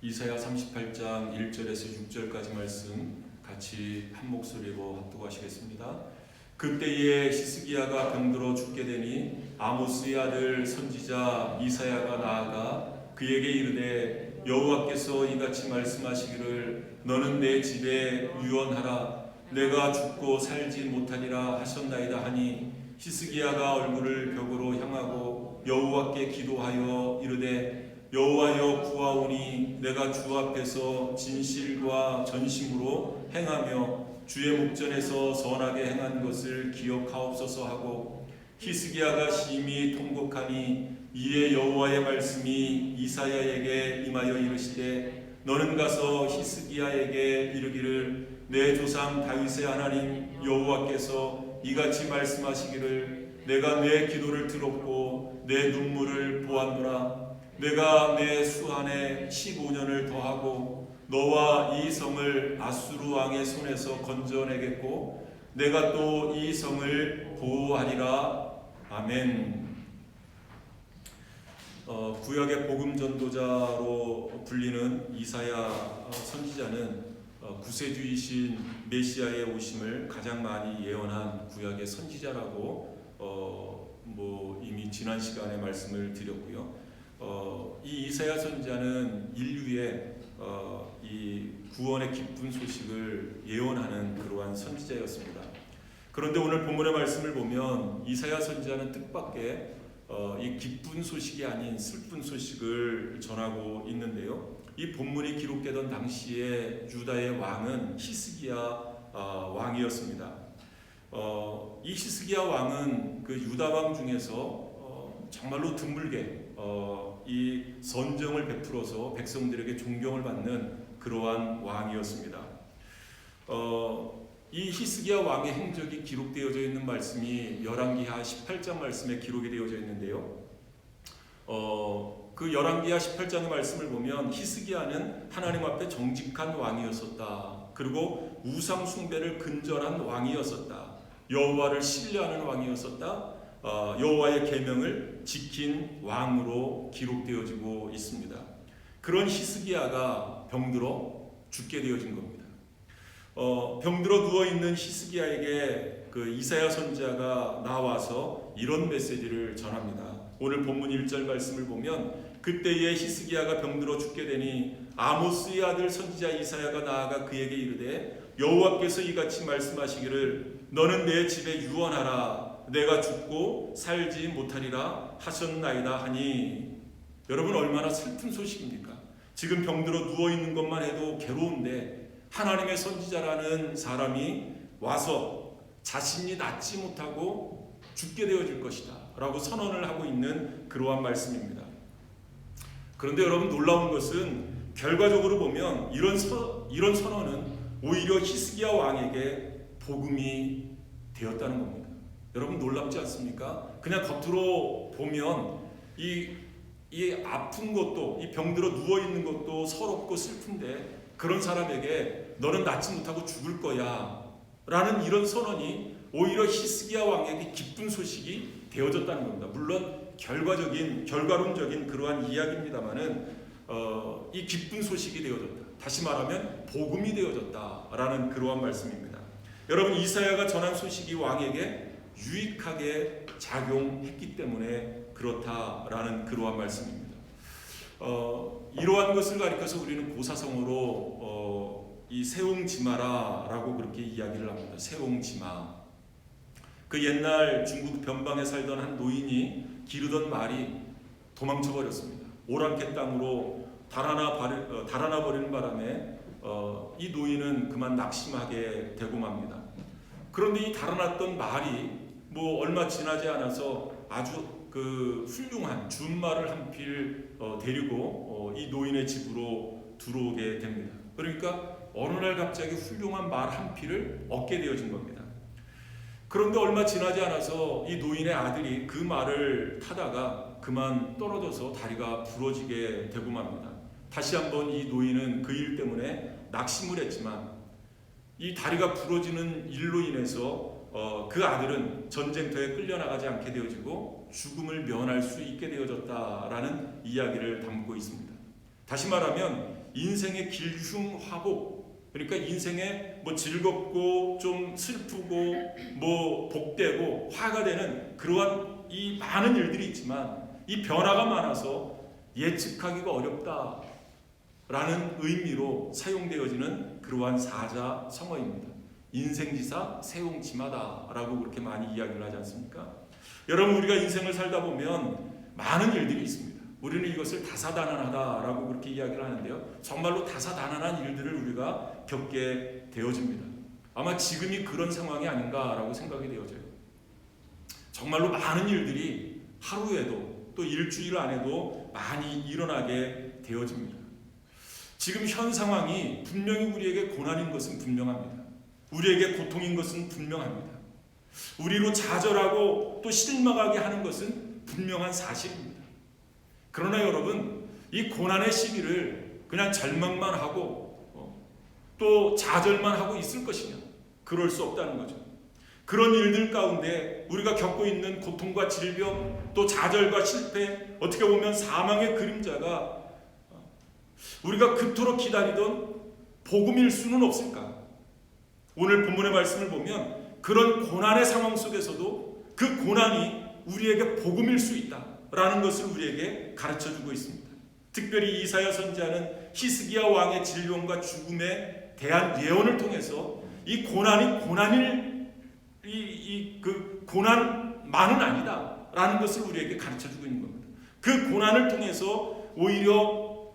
이사야 38장 1절에서 6절까지 말씀 같이 한 목소리로 합독하시겠습니다. 그때에 히스기야가 병들어 죽게 되니 아모스의 아들 선지자 이사야가 나아가 그에게 이르되 여호와께서 이같이 말씀하시기를 너는 내 집에 유언하라 내가 죽고 살지 못하리라 하셨나이다 하니 히스기야가 얼굴을 벽으로 향하고 여호와께 기도하여 이르되 여호와여 구하오니 내가 주 앞에서 진실과 전심으로 행하며 주의 목전에서 선하게 행한 것을 기억하옵소서 하고 히스기야가 심히 통곡하니 이에 여호와의 말씀이 이사야에게 임하여 이르시되 너는 가서 히스기야에게 이르기를 내 조상 다윗의 하나님 여호와께서 이같이 말씀하시기를 내가 내 기도를 들었고 내 눈물을 보았노라 내가 내 수한에 15년을 더하고 너와 이 성을 아수르 왕의 손에서 건져내겠고 내가 또 이 성을 보호하리라. 아멘. 구약의 복음 전도자로 불리는 이사야 선지자는 구세주이신 메시아의 오심을 가장 많이 예언한 구약의 선지자라고 이미 지난 시간에 말씀을 드렸고요. 이 이사야 선지자는 인류의 이 구원의 기쁜 소식을 예언하는 그러한 선지자였습니다. 그런데 오늘 본문의 말씀을 보면 이사야 선지자는 뜻밖의 이 기쁜 소식이 아닌 슬픈 소식을 전하고 있는데요. 이 본문이 기록되던 당시에 유다의 왕은 히스기야 왕이었습니다. 이 히스기야 왕은 그 유다 왕 중에서 정말로 드물게 이 선정을 베풀어서 백성들에게 존경을 받는 그러한 왕이었습니다. 이 히스기야 왕의 행적이 기록되어져 있는 말씀이 열왕기하 18장 말씀에 기록이 되어져 있는데요. 그 열왕기하 18장의 말씀을 보면 히스기야는 하나님 앞에 정직한 왕이었었다. 그리고 우상 숭배를 근절한 왕이었었다. 여호와를 신뢰하는 왕이었었다. 여호와의 계명을 지킨 왕으로 기록되어지고 있습니다. 그런 히스기야가 병들어 죽게 되어진 겁니다. 병들어 누워있는 히스기야에게 그 이사야 선지자가 나와서 이런 메시지를 전합니다. 오늘 본문 1절 말씀을 보면 그때에 히스기야가 병들어 죽게 되니 아모스의 아들 선지자 이사야가 나아가 그에게 이르되 여호와께서 이같이 말씀하시기를 너는 내 집에 유언하라 내가 죽고 살지 못하리라 하셨나이다 하니 여러분 얼마나 슬픈 소식입니까? 지금 병들어 누워있는 것만 해도 괴로운데 하나님의 선지자라는 사람이 와서 자신이 낫지 못하고 죽게 되어질 것이다 라고 선언을 하고 있는 그러한 말씀입니다. 그런데 여러분 놀라운 것은 결과적으로 보면 이런 선언은 오히려 히스기야 왕에게 복음이 되었다는 겁니다. 여러분 놀랍지 않습니까? 그냥 겉으로 보면 이 아픈 것도 이 병들어 누워있는 것도 서럽고 슬픈데 그런 사람에게 너는 낫지 못하고 죽을 거야 라는 이런 선언이 오히려 히스기야 왕에게 기쁜 소식이 되어졌다는 겁니다. 물론 결과론적인 그러한 이야기입니다만은 이 기쁜 소식이 되어졌다. 다시 말하면 복음이 되어졌다라는 그러한 말씀입니다. 여러분 이사야가 전한 소식이 왕에게 유익하게 작용했기 때문에 그렇다라는 그러한 말씀입니다. 이러한 것을 가리켜서 우리는 고사성어로 이 세옹지마라라고 그렇게 이야기를 합니다. 세옹지마. 그 옛날 중국 변방에 살던 한 노인이 기르던 말이 도망쳐 버렸습니다. 오랑캐 땅으로 달아나 버리는 바람에 이 노인은 그만 낙심하게 되고 맙니다. 그런데 이 달아났던 말이 얼마 지나지 않아서 아주 그 훌륭한 준말을 한 필 데리고 이 노인의 집으로 들어오게 됩니다. 그러니까 어느 날 갑자기 훌륭한 말 한 필을 얻게 되어진 겁니다. 그런데 얼마 지나지 않아서 이 노인의 아들이 그 말을 타다가 그만 떨어져서 다리가 부러지게 되고 맙니다. 다시 한번 이 노인은 그 일 때문에 낙심을 했지만 이 다리가 부러지는 일로 인해서 그 아들은 전쟁터에 끌려나가지 않게 되어지고 죽음을 면할 수 있게 되어졌다라는 이야기를 담고 있습니다. 다시 말하면 인생의 길흉화복, 그러니까 인생에 뭐 즐겁고 좀 슬프고 뭐 복되고 화가 되는 그러한 이 많은 일들이 있지만 이 변화가 많아서 예측하기가 어렵다라는 의미로 사용되어지는 그러한 사자 성어입니다. 인생지사 세용지마다라고 그렇게 많이 이야기를 하지 않습니까? 여러분, 우리가 인생을 살다 보면 많은 일들이 있습니다. 우리는 이것을 다사다난하다라고 그렇게 이야기를 하는데요, 정말로 다사다난한 일들을 우리가 겪게 되어집니다. 아마 지금이 그런 상황이 아닌가라고 생각이 되어져요. 정말로 많은 일들이 하루에도 또 일주일 안에도 많이 일어나게 되어집니다. 지금 현 상황이 분명히 우리에게 고난인 것은 분명합니다. 우리에게 고통인 것은 분명합니다. 우리로 좌절하고 또 실망하게 하는 것은 분명한 사실입니다. 그러나 여러분, 이 고난의 시기를 그냥 절망만 하고 또 좌절만 하고 있을 것이냐? 그럴 수 없다는 거죠. 그런 일들 가운데 우리가 겪고 있는 고통과 질병, 또 좌절과 실패, 어떻게 보면 사망의 그림자가 우리가 그토록 기다리던 복음일 수는 없을까? 오늘 본문의 말씀을 보면 그런 고난의 상황 속에서도 그 고난이 우리에게 복음일 수 있다라는 것을 우리에게 가르쳐주고 있습니다. 특별히 이사야 선지자는 히스기야 왕의 질병과 죽음에 대한 예언을 통해서 이 고난이 그 고난만은 아니다라는 것을 우리에게 가르쳐주고 있는 겁니다. 그 고난을 통해서 오히려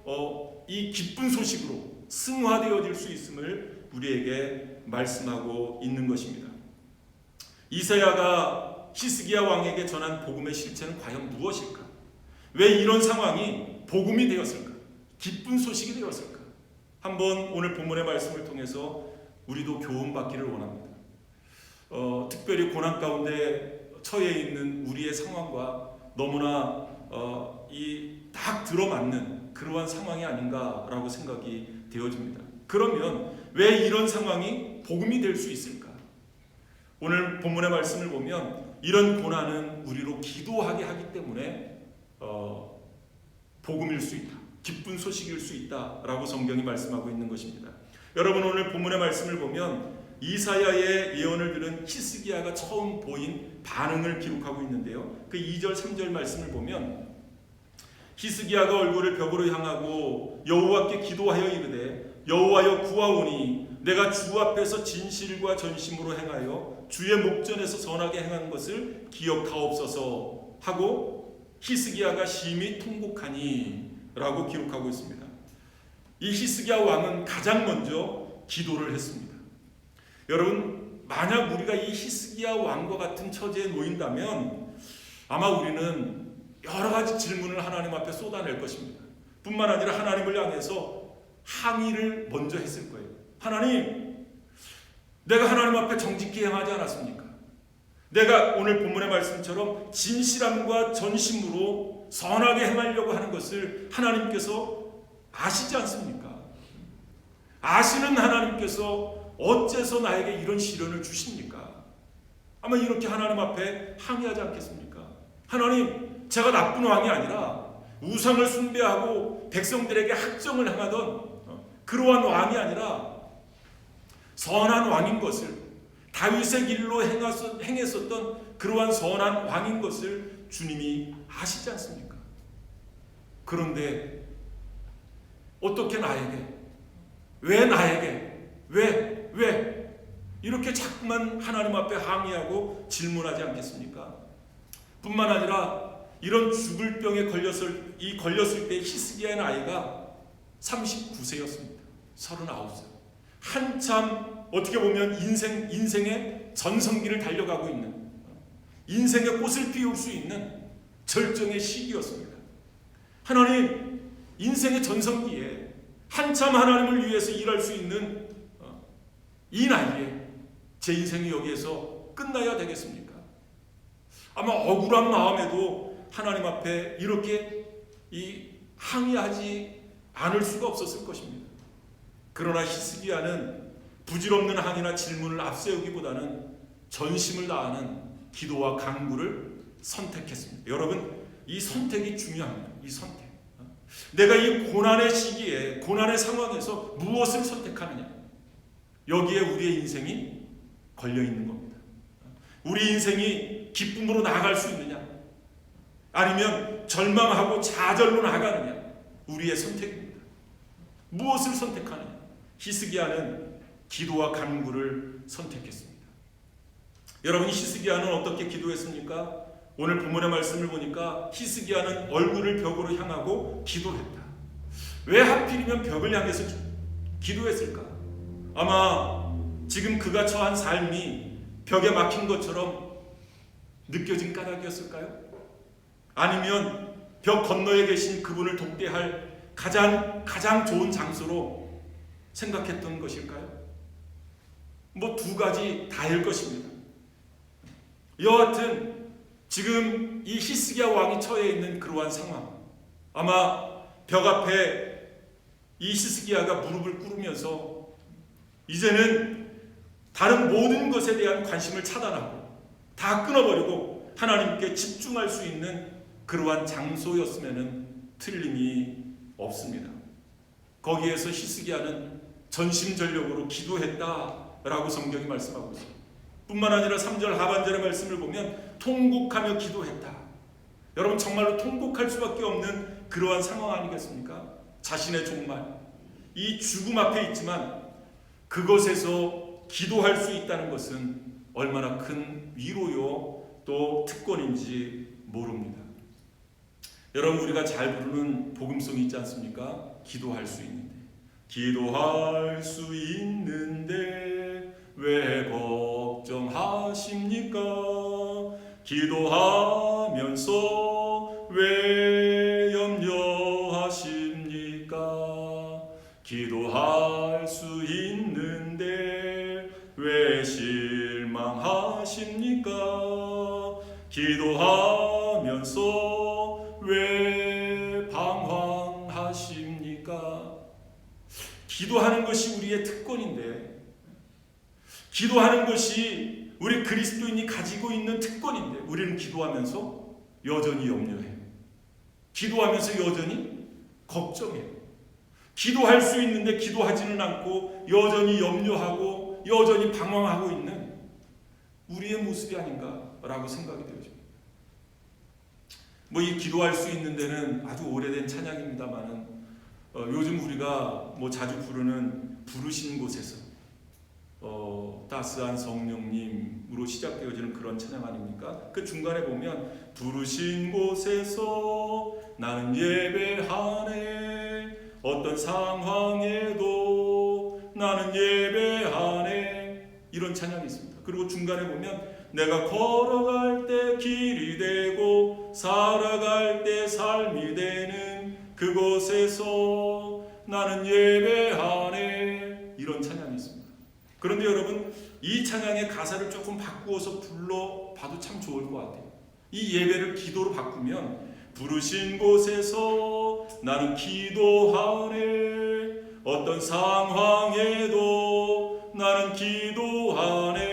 이 기쁜 소식으로 승화되어질 수 있음을 우리에게 말씀하고 있는 것입니다. 이사야가 히스기야 왕에게 전한 복음의 실체는 과연 무엇일까? 왜 이런 상황이 복음이 되었을까? 기쁜 소식이 되었을까? 한번 오늘 본문의 말씀을 통해서 우리도 교훈받기를 원합니다. 특별히 고난 가운데 처해 있는 우리의 상황과 너무나 딱 들어맞는 그러한 상황이 아닌가라고 생각이 되어집니다. 그러면 왜 이런 상황이 복음이 될 수 있을까? 오늘 본문의 말씀을 보면 이런 고난은 우리로 기도하게 하기 때문에 복음일 수 있다, 기쁜 소식일 수 있다라고 성경이 말씀하고 있는 것입니다. 여러분, 오늘 본문의 말씀을 보면 이사야의 예언을 들은 히스기야가 처음 보인 반응을 기록하고 있는데요, 그 2절 3절 말씀을 보면 히스기야가 얼굴을 벽으로 향하고 여호와께 기도하여 이르되 여호와여 구하오니 내가 주 앞에서 진실과 전심으로 행하여 주의 목전에서 선하게 행한 것을 기억하옵소서 하고 히스기야가 심히 통곡하니 라고 기록하고 있습니다. 이 히스기야 왕은 가장 먼저 기도를 했습니다. 여러분, 만약 우리가 이 히스기야 왕과 같은 처지에 놓인다면 아마 우리는 여러 가지 질문을 하나님 앞에 쏟아낼 것입니다. 뿐만 아니라 하나님을 향해서 항의를 먼저 했을 거예요. 하나님, 내가 하나님 앞에 정직히 행하지 않았습니까? 내가 오늘 본문의 말씀처럼 진실함과 전심으로 선하게 행하려고 하는 것을 하나님께서 아시지 않습니까? 아시는 하나님께서 어째서 나에게 이런 시련을 주십니까? 아마 이렇게 하나님 앞에 항의하지 않겠습니까? 하나님, 제가 나쁜 왕이 아니라 우상을 숭배하고 백성들에게 학정을 행하던 그러한 왕이 아니라 선한 왕인 것을, 다윗의 길로 행했었던 그러한 선한 왕인 것을 주님이 아시지 않습니까? 그런데 어떻게 나에게, 왜 나에게, 왜 이렇게 자꾸만 하나님 앞에 항의하고 질문하지 않겠습니까? 뿐만 아니라 이런 죽을 병에 걸렸을 때 히스기야의 나이가 39세였습니다. 39세. 한참 어떻게 보면 인생의 전성기를 달려가고 있는, 인생의 꽃을 피울 수 있는 절정의 시기였습니다. 하나님, 인생의 전성기에 한참 하나님을 위해서 일할 수 있는 이 나이에 제 인생이 여기에서 끝나야 되겠습니까? 아마 억울한 마음에도 하나님 앞에 이렇게 항의하지 않을 수가 없었을 것입니다. 그러나 히스기야는 부질없는 항의나 질문을 앞세우기보다는 전심을 다하는 기도와 간구를 선택했습니다. 여러분, 이 선택이 중요합니다. 이 선택. 내가 이 고난의 시기에, 고난의 상황에서 무엇을 선택하느냐, 여기에 우리의 인생이 걸려 있는 겁니다. 우리 인생이 기쁨으로 나아갈 수 있느냐, 아니면 절망하고 좌절로 나가느냐, 우리의 선택입니다. 무엇을 선택하느냐? 히스기야는 기도와 간구를 선택했습니다. 여러분, 히스기야는 어떻게 기도했습니까? 오늘 본문의 말씀을 보니까 히스기야는 얼굴을 벽으로 향하고 기도했다. 왜 하필이면 벽을 향해서 기도했을까? 아마 지금 그가 처한 삶이 벽에 막힌 것처럼 느껴진 까닭이었을까요? 아니면 벽 건너에 계신 그분을 돕대할 가장 좋은 장소로 생각했던 것일까요? 뭐 두 가지 다일 것입니다. 여하튼 지금 이 히스기야 왕이 처해 있는 그러한 상황, 아마 벽 앞에 이 히스기야가 무릎을 꿇으면서 이제는 다른 모든 것에 대한 관심을 차단하고 다 끊어버리고 하나님께 집중할 수 있는 그러한 장소였으면 틀림이 없습니다. 거기에서 히스기야는 전심전력으로 기도했다라고 성경이 말씀하고 있습니다. 뿐만 아니라 3절 하반절의 말씀을 보면 통곡하며 기도했다. 여러분, 정말로 통곡할 수밖에 없는 그러한 상황 아니겠습니까? 자신의 종말, 이 죽음 앞에 있지만 그것에서 기도할 수 있다는 것은 얼마나 큰 위로요 또 특권인지 모릅니다. 여러분, 우리가 잘 부르는 복음송이 있지 않습니까? 기도할 수 있는데, 기도할 수 있는데 왜 걱정하십니까? 기도하면서 왜 염려하십니까? 기도할 수 있는데 왜 실망하십니까? 기도하면서 왜 방황하십니까? 기도하는 것이 우리의 특권인데, 기도하는 것이 우리 그리스도인이 가지고 있는 특권인데 우리는 기도하면서 여전히 염려해요. 기도하면서 여전히 걱정해요. 기도할 수 있는데 기도하지는 않고 여전히 염려하고 여전히 방황하고 있는 우리의 모습이 아닌가라고 생각이 되어집니다. 이 기도할 수 있는 데는 아주 오래된 찬양입니다만은 요즘 우리가 자주 부르는 부르신 곳에서 따스한 성령님으로 시작되어지는 그런 찬양 아닙니까? 그 중간에 보면 부르신 곳에서 나는 예배하네, 어떤 상황에도 나는 예배하네, 이런 찬양이 있습니다. 그리고 중간에 보면 내가 걸어갈 때 길이 되고 살아갈 때 삶이 되는 그곳에서 나는 예배하네, 이런 찬양이 있습니다. 그런데 여러분, 이 찬양의 가사를 조금 바꾸어서 불러봐도 참 좋을 것 같아요. 이 예배를 기도로 바꾸면 부르신 곳에서 나는 기도하네, 어떤 상황에도 나는 기도하네,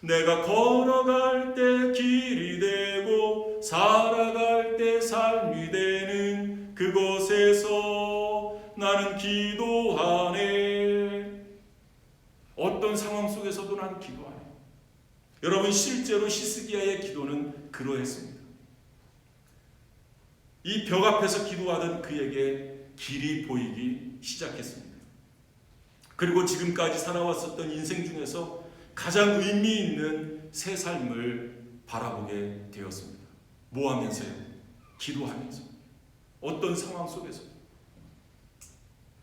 내가 걸어갈 때 길이 되고 살아갈 때 삶이 되는 그곳에서 나는 기도하네. 어떤 상황 속에서도 나는 기도하네. 여러분, 실제로 히스기야의 기도는 그러했습니다. 이 벽 앞에서 기도하던 그에게 길이 보이기 시작했습니다. 그리고 지금까지 살아왔었던 인생 중에서 가장 의미 있는 새 삶을 바라보게 되었습니다. 뭐 하면서요? 기도하면서. 어떤 상황 속에서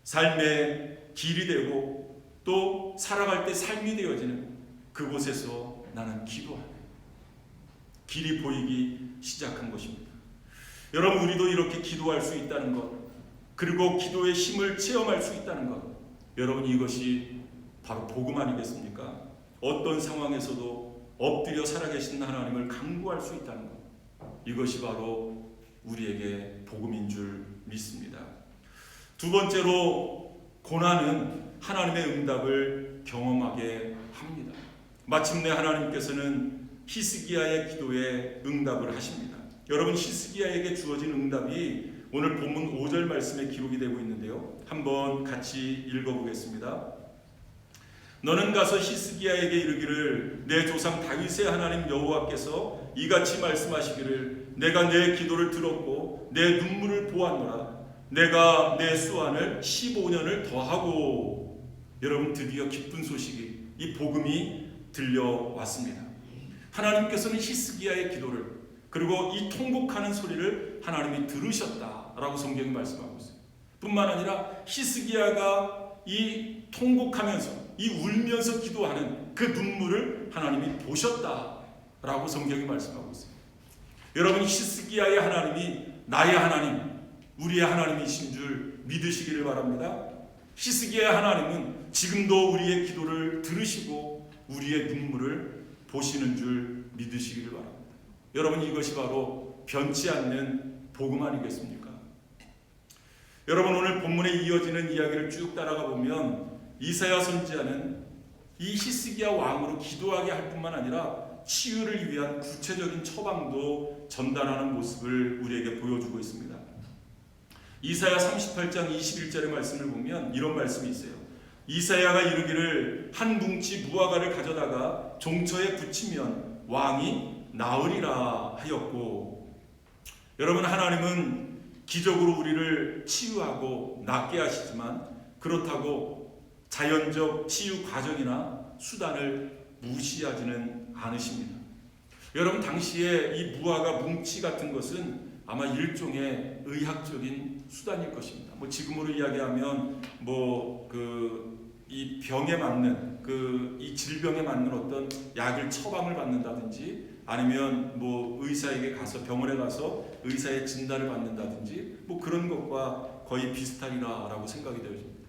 삶의 길이 되고 또 살아갈 때 삶이 되어지는 그곳에서 나는 기도하네. 길이 보이기 시작한 것입니다. 여러분, 우리도 이렇게 기도할 수 있다는 것, 그리고 기도의 힘을 체험할 수 있다는 것, 여러분, 이것이 바로 복음 아니겠습니까? 어떤 상황에서도 엎드려 살아계신 하나님을 간구할 수 있다는 것, 이것이 바로 우리에게 복음인 줄 믿습니다. 두 번째로, 고난은 하나님의 응답을 경험하게 합니다. 마침내 하나님께서는 히스기야의 기도에 응답을 하십니다. 여러분, 히스기야에게 주어진 응답이 오늘 본문 5절 말씀에 기록이 되고 있는데요. 한번 같이 읽어보겠습니다. 너는 가서 히스기야에게 이르기를 내 조상 다윗의 하나님 여호와께서 이같이 말씀하시기를 내가 내 기도를 들었고 내 눈물을 보았노라. 내가 내 수완을 15년을 더하고. 여러분, 드디어 기쁜 소식이, 이 복음이 들려왔습니다. 하나님께서는 히스기야의 기도를, 그리고 이 통곡하는 소리를 하나님이 들으셨다라고 성경이 말씀하고 있어요. 뿐만 아니라 히스기야가 이 통곡하면서, 이 울면서 기도하는 그 눈물을 하나님이 보셨다라고 성경이 말씀하고 있어요. 여러분, 히스기야의 하나님이 나의 하나님, 우리의 하나님이신 줄 믿으시기를 바랍니다. 히스기야의 하나님은 지금도 우리의 기도를 들으시고 우리의 눈물을 보시는 줄 믿으시기를 바랍니다. 여러분, 이것이 바로 변치 않는 복음 아니겠습니까? 여러분, 오늘 본문에 이어지는 이야기를 쭉 따라가 보면 이사야 선지자는 이 히스기야 왕으로 기도하게 할 뿐만 아니라 치유를 위한 구체적인 처방도 전달하는 모습을 우리에게 보여주고 있습니다. 이사야 38장 21절의 말씀을 보면 이런 말씀이 있어요. 이사야가 이르기를 한 뭉치 무화과를 가져다가 종처에 붙이면 왕이 나으리라 하였고. 여러분, 하나님은 기적으로 우리를 치유하고 낫게 하시지만 그렇다고 자연적 치유 과정이나 수단을 무시하지는 않으십니다. 여러분, 당시에 이 무화과 뭉치 같은 것은 아마 일종의 의학적인 수단일 것입니다. 지금으로 이야기하면 이 병에 맞는 이 질병에 맞는 어떤 약을 처방을 받는다든지, 아니면 의사에게 가서, 병원에 가서 의사의 진단을 받는다든지 그런 것과 거의 비슷하리라라고 생각이 되어집니다.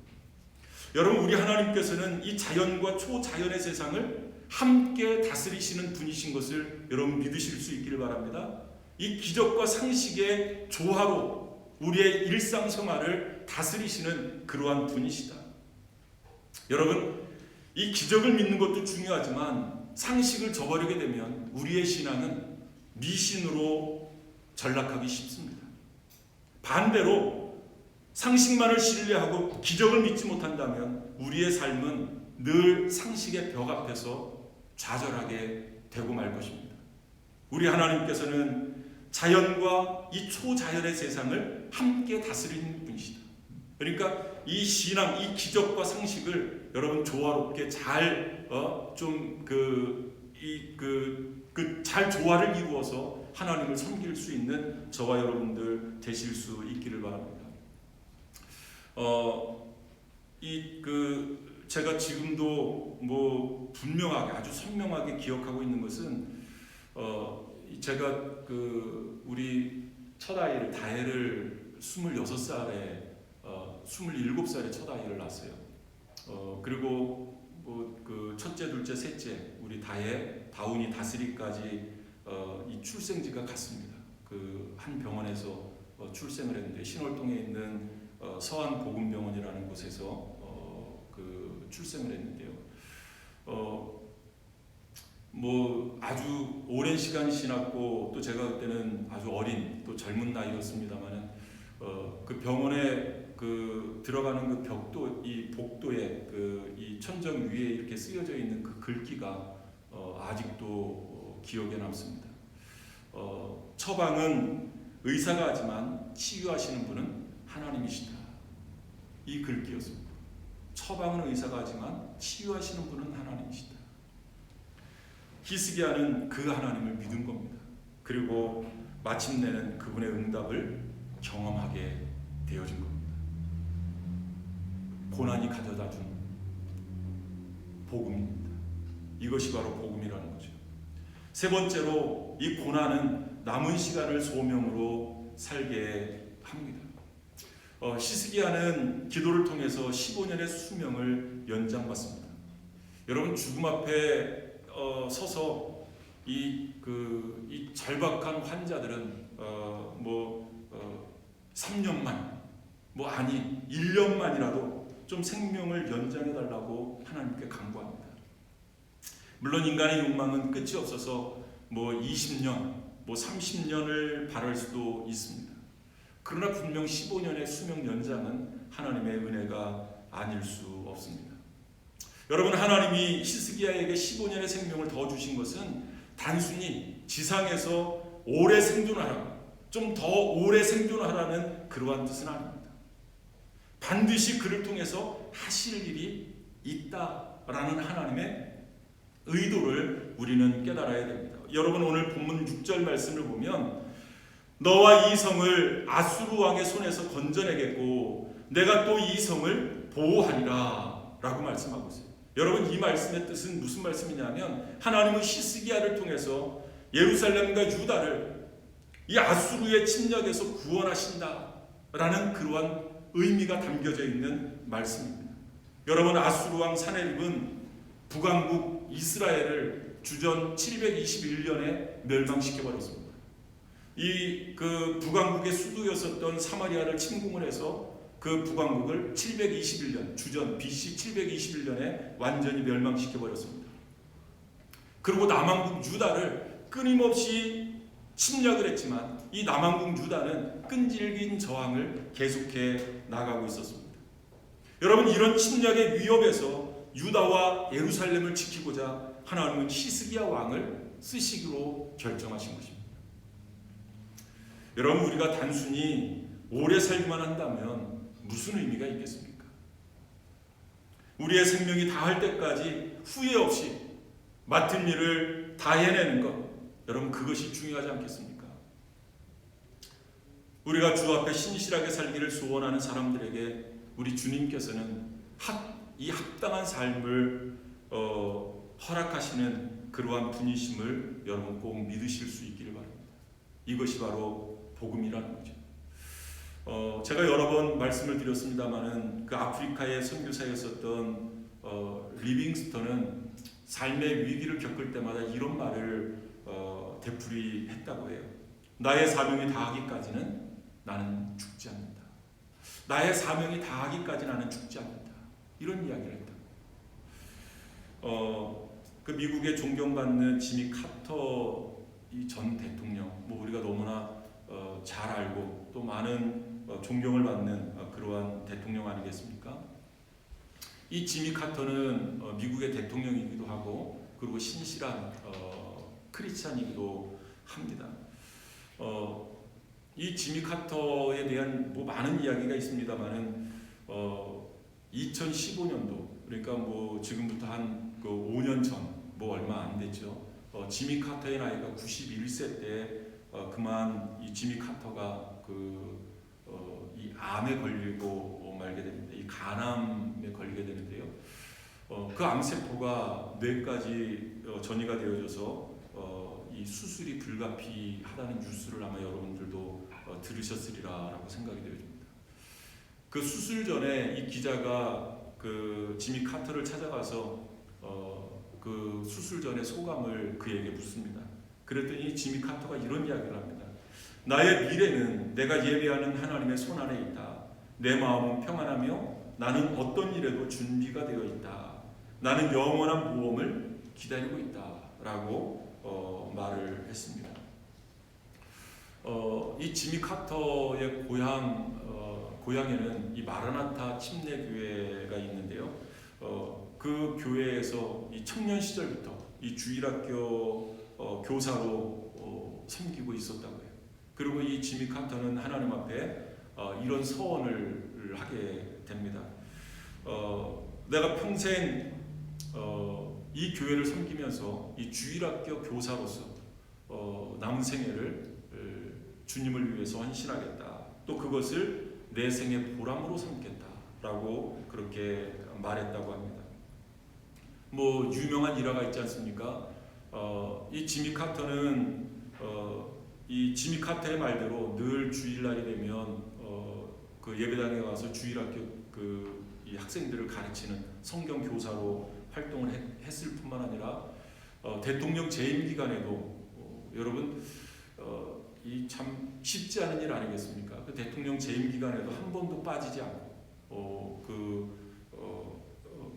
여러분, 우리 하나님께서는 이 자연과 초자연의 세상을 함께 다스리시는 분이신 것을 여러분 믿으실 수 있기를 바랍니다. 이 기적과 상식의 조화로 우리의 일상생활을 다스리시는 그러한 분이시다. 여러분, 이 기적을 믿는 것도 중요하지만 상식을 저버리게 되면 우리의 신앙은 미신으로 전락하기 쉽습니다. 반대로 상식만을 신뢰하고 기적을 믿지 못한다면 우리의 삶은 늘 상식의 벽 앞에서 좌절하게 되고 말 것입니다. 우리 하나님께서는 자연과 이 초자연의 세상을 함께 다스리는 분이시다. 그러니까 이 신앙, 이 기적과 상식을 여러분 조화롭게 잘 잘 조화를 이루어서 하나님을 섬길 수 있는 저와 여러분들 되실 수 있기를 바랍니다. 제가 지금도 분명하게, 아주 선명하게 기억하고 있는 것은 제가 우리 첫 아이를, 다혜를 27살에 27살에 첫 아이를 낳았어요. 그리고 첫째, 둘째, 셋째 우리 다운이 다스리까지 이 출생지가 같습니다. 한 병원에서 출생을 했는데, 신월동에 있는 서안보건병원이라는 곳에서 출생을 했는데요. 아주 오랜 시간이 지났고, 또 제가 그때는 아주 어린, 또 젊은 나이였습니다만은 그 병원에 들어가는 그 벽도, 이 복도에 이 천정 위에 이렇게 쓰여져 있는 그 글귀가 아직도 기억에 남습니다. 처방은 의사가 하지만 치유하시는 분은 하나님이시다. 이 글귀였습니다. 처방은 의사가 하지만 치유하시는 분은 하나님이시다. 히스기야는 그 하나님을 믿은 겁니다. 그리고 마침내는 그분의 응답을 경험하게 되어진 겁니다. 고난이 가져다 준 복음입니다. 이것이 바로 복음이라는 거죠. 세 번째로, 이 고난은 남은 시간을 소명으로 살게 합니다. 히스기야는 기도를 통해서 15년의 수명을 연장받습니다. 여러분, 죽음 앞에 서서 이 절박한 환자들은 3년만, 아니 1년만이라도 좀 생명을 연장해달라고 하나님께 간구합니다. 물론 인간의 욕망은 끝이 없어서 20년, 30년을 바랄 수도 있습니다. 그러나 분명 15년의 수명 연장은 하나님의 은혜가 아닐 수 없습니다. 여러분, 하나님이 히스기야에게 15년의 생명을 더 주신 것은 단순히 지상에서 오래 생존하라, 좀 더 오래 생존하라는 그러한 뜻은 아닙니다. 반드시 그를 통해서 하실 일이 있다라는 하나님의 의도를 우리는 깨달아야 됩니다. 여러분, 오늘 본문 6절 말씀을 보면 너와 이 성을 아수르 왕의 손에서 건져내겠고 내가 또 이 성을 보호하리라 라고 말씀하고 있어요. 여러분, 이 말씀의 뜻은 무슨 말씀이냐면 하나님은 히스기야를 통해서 예루살렘과 유다를 이 아수르의 침략에서 구원하신다라는 그러한 의미가 담겨져 있는 말씀입니다. 여러분, 아수르 왕 사네립은 북왕국 이스라엘을 주전 721년에 멸망시켜 버렸습니다. 그 북왕국의 수도였었던 사마리아를 침공을 해서 그 북왕국을 721년 주전 BC 721년에 완전히 멸망시켜 버렸습니다. 그리고 남왕국 유다를 끊임없이 침략을 했지만 이 남왕국 유다는 끈질긴 저항을 계속해 나가고 있었습니다. 여러분, 이런 침략의 위협에서 유다와 예루살렘을 지키고자 하나님은 히스기야 왕을 쓰시기로 결정하신 것입니다. 여러분, 우리가 단순히 오래 살기만 한다면 무슨 의미가 있겠습니까? 우리의 생명이 다할 때까지 후회 없이 맡은 일을 다 해내는 것, 여러분, 그것이 중요하지 않겠습니까? 우리가 주 앞에 신실하게 살기를 소원하는 사람들에게 우리 주님께서는 이 합당한 삶을 허락하시는 그러한 분이심을 여러분 꼭 믿으실 수 있기를 바랍니다. 이것이 바로 복음이라는 거죠. 제가 여러 번 말씀을 드렸습니다마는 그 아프리카의 선교사였었던 리빙스턴은 삶의 위기를 겪을 때마다 이런 말을 되풀이했다고 해요. 나의 사명이 다하기까지는 나는 죽지 않는다. 나의 사명이 다하기까지 나는 죽지 않는다. 이런 이야기를 했다. 그 미국의 존경받는 지미 카터 이 전 대통령, 우리가 너무나 잘 알고 또 많은 존경을 받는 그러한 대통령 아니겠습니까? 이 지미 카터는 미국의 대통령이기도 하고 그리고 신실한 크리스찬이기도 합니다. 이 지미 카터에 대한 많은 이야기가 있습니다만은 2015년도, 그러니까 지금부터 한 5년 전, 얼마 안 됐죠. 지미 카터의 나이가 91세 때 그만 이 지미 카터가 이 암에 걸리고 말게 됩니다. 이 간암에 걸리게 되는데요. 그 암세포가 뇌까지 전이가 되어져서 이 수술이 불가피하다는 뉴스를 아마 여러분들도 들으셨으리라라고 생각이 되어집니다. 그 수술 전에 이 기자가 그 지미 카터를 찾아가서 그 수술 전의 소감을 그에게 묻습니다. 그랬더니 지미 카터가 이런 이야기를 합니다. 나의 미래는 내가 예배하는 하나님의 손 안에 있다. 내 마음은 평안하며 나는 어떤 일에도 준비가 되어 있다. 나는 영원한 모험을 기다리고 있다. 라고 말을 했습니다. 이 지미 카터의 고향에는 이 마라나타 침례교회가 있는데요. 그 교회에서 이 청년 시절부터 이 주일학교 교사로 섬기고 있었다고 해요. 그리고 이 지미 카터는 하나님 앞에 이런 서원을 하게 됩니다. 내가 평생 이 교회를 섬기면서 이 주일학교 교사로서 남은 생애를 주님을 위해서 헌신하겠다. 또 그것을 내 생의 보람으로 삼겠다라고 그렇게 말했다고 합니다. 유명한 일화가 있지 않습니까? 이 지미 카터는 이 지미 카터의 말대로 늘 주일날이 되면 그 예배당에 가서 주일학교 이 학생들을 가르치는 성경 교사로 활동을 했을 뿐만 아니라 대통령 재임 기간에도 여러분 이 참 쉽지 않은 일 아니겠습니까? 그 대통령 재임 기간에도 한 번도 빠지지 않고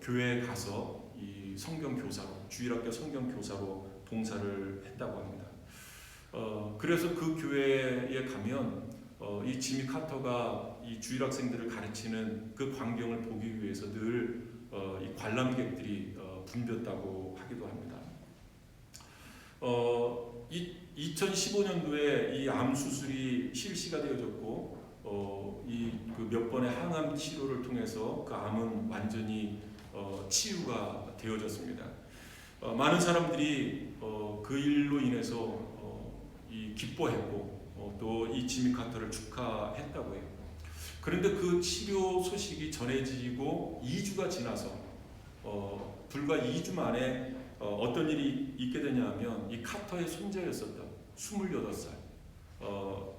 교회에 가서 이 성경 교사로 주일학교 성경 교사로 봉사를 했다고 합니다. 그래서 그 교회에 가면 이 지미 카터가 이 주일 학생들을 가르치는 그 광경을 보기 위해서 늘 이 관람객들이 붐볐다고 하기도 합니다. 2015년도에 이 암 수술이 실시가 되어졌고 이 그 몇 번의 항암 치료를 통해서 그 암은 완전히 치유가 되어졌습니다. 많은 사람들이 그 일로 인해서 이 기뻐했고 또 이 지미 카터를 축하했다고 해요. 그런데 그 치료 소식이 전해지고 2주가 지나서 불과 2주 만에 어떤 일이 있게 되냐면 이 카터의 손자였었던 28살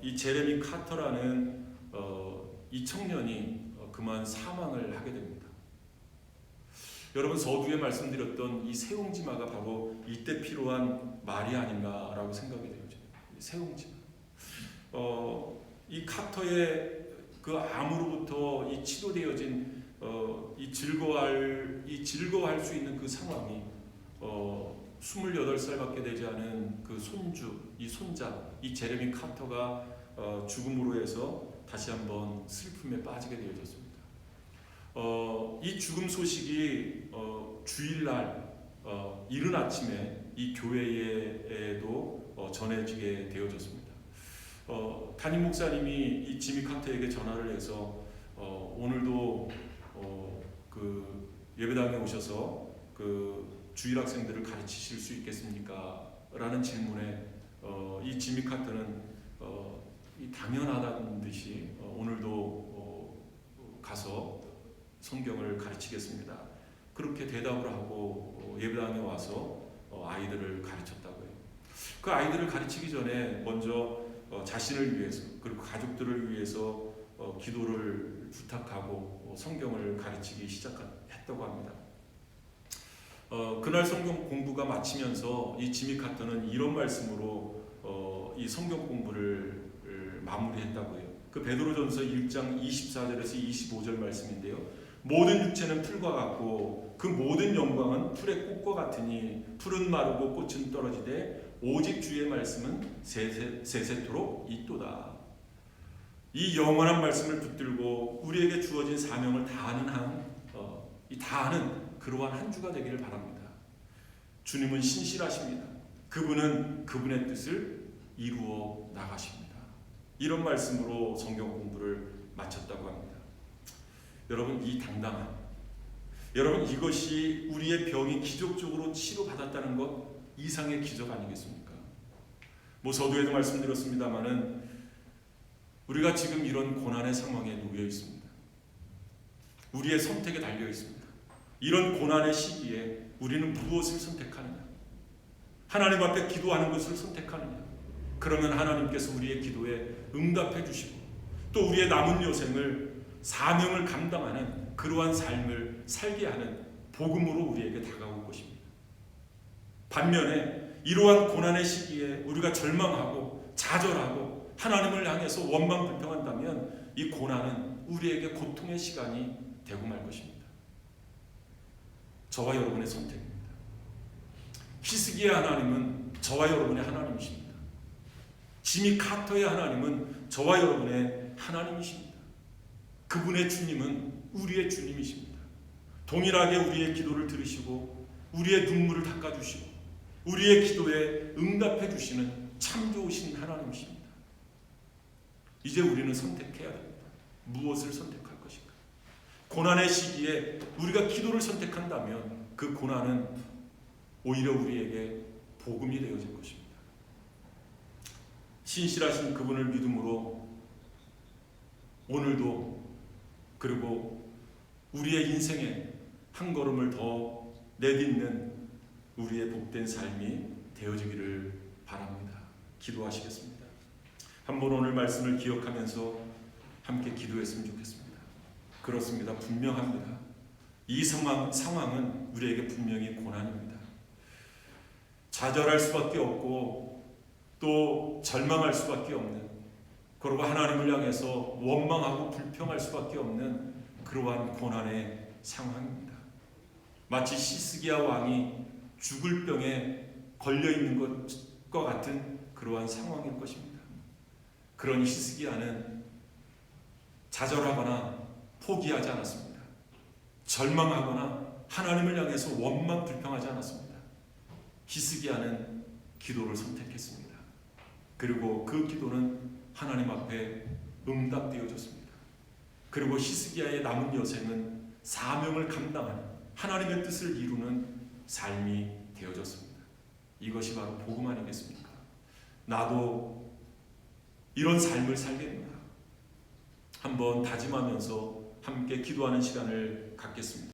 이 제레미 카터라는 이 청년이 그만 사망을 하게 됩니다. 여러분, 서두에 말씀드렸던 이 세옹지마가 바로 이때 필요한 말이 아닌가라고 생각이 되죠. 세옹지마. 이 카터의 그 암으로부터 이 치료되어진 이 즐거워할 수 있는 그 상황이 28살밖에 되지 않은 그 이 손자, 이 제레미 카터가 죽음으로 해서 다시 한번 슬픔에 빠지게 되어졌습니다. 이 죽음 소식이 주일날 이른 아침에 이 교회에도 전해지게 되어졌습니다. 담임 목사님이 이 지미 카터에게 전화를 해서 오늘도 그 예배당에 오셔서 그 주일 학생들을 가르치실 수 있겠습니까? 라는 질문에 이 지미 카터는 당연하다는 듯이 오늘도 가서 성경을 가르치겠습니다. 그렇게 대답을 하고 예배당에 와서 아이들을 가르쳤다고 해요. 그 아이들을 가르치기 전에 먼저 자신을 위해서 그리고 가족들을 위해서 기도를 부탁하고 성경을 가르치기 시작했다고 합니다. 그날 성경 공부가 마치면서 이 지미 카터는 이런 말씀으로 이 성경 공부를 마무리했다고 해요. 그 베드로전서 1장 24절에서 25절 말씀인데요. 모든 육체는 풀과 같고 그 모든 영광은 풀의 꽃과 같으니 풀은 마르고 꽃은 떨어지되 오직 주의 말씀은 세세토록 있도다. 이 영원한 말씀을 붙들고 우리에게 주어진 사명을 다하는 그러한 한 주가 되기를 바랍니다. 주님은 신실하십니다. 그분은 그분의 뜻을 이루어 나가십니다. 이런 말씀으로 성경 공부를 마쳤다고 합니다. 여러분, 이 당당함, 여러분, 이것이 우리의 병이 기적적으로 치료받았다는 것 이상의 기적 아니겠습니까? 서두에도 말씀드렸습니다마는 우리가 지금 이런 고난의 상황에 놓여 있습니다. 우리의 선택에 달려 있습니다. 이런 고난의 시기에 우리는 무엇을 선택하느냐? 하나님 앞에 기도하는 것을 선택하느냐? 그러면 하나님께서 우리의 기도에 응답해 주시고 또 우리의 남은 여생을 사명을 감당하는 그러한 삶을 살게 하는 복음으로 우리에게 다가올 것입니다. 반면에 이러한 고난의 시기에 우리가 절망하고 좌절하고 하나님을 향해서 원망불평한다면 이 고난은 우리에게 고통의 시간이 되고 말 것입니다. 저와 여러분의 선택입니다. 히스기야 하나님은 저와 여러분의 하나님이십니다. 지미 카터의 하나님은 저와 여러분의 하나님이십니다. 그분의 주님은 우리의 주님이십니다. 동일하게 우리의 기도를 들으시고 우리의 눈물을 닦아주시고 우리의 기도에 응답해 주시는 참 좋으신 하나님이십니다. 이제 우리는 선택해야 됩니다. 무엇을 선택할 것인가? 고난의 시기에 우리가 기도를 선택한다면 그 고난은 오히려 우리에게 복음이 되어질 것입니다. 신실하신 그분을 믿음으로 오늘도 그리고 우리의 인생에 한 걸음을 더 내딛는 우리의 복된 삶이 되어지기를 바랍니다. 기도하시겠습니다. 한번 오늘 말씀을 기억하면서 함께 기도했으면 좋겠습니다. 그렇습니다. 분명합니다. 이 상황은 우리에게 분명히 고난입니다. 좌절할 수밖에 없고 또 절망할 수밖에 없는, 그리고 하나님을 향해서 원망하고 불평할 수밖에 없는 그러한 고난의 상황입니다. 마치 히스기야 왕이 죽을 병에 걸려있는 것과 같은 그러한 상황일 것입니다. 그런 히스기야는 좌절하거나 포기하지 않았습니다. 절망하거나 하나님을 향해서 원망 불평하지 않았습니다. 히스기야는 기도를 선택했습니다. 그리고 그 기도는 하나님 앞에 응답되어졌습니다. 그리고 히스기야의 남은 여생은 사명을 감당하는 하나님의 뜻을 이루는 삶이 되어졌습니다. 이것이 바로 복음 아니겠습니까? 나도 이런 삶을 살겠노라. 한번 다짐하면서 함께 기도하는 시간을 갖겠습니다.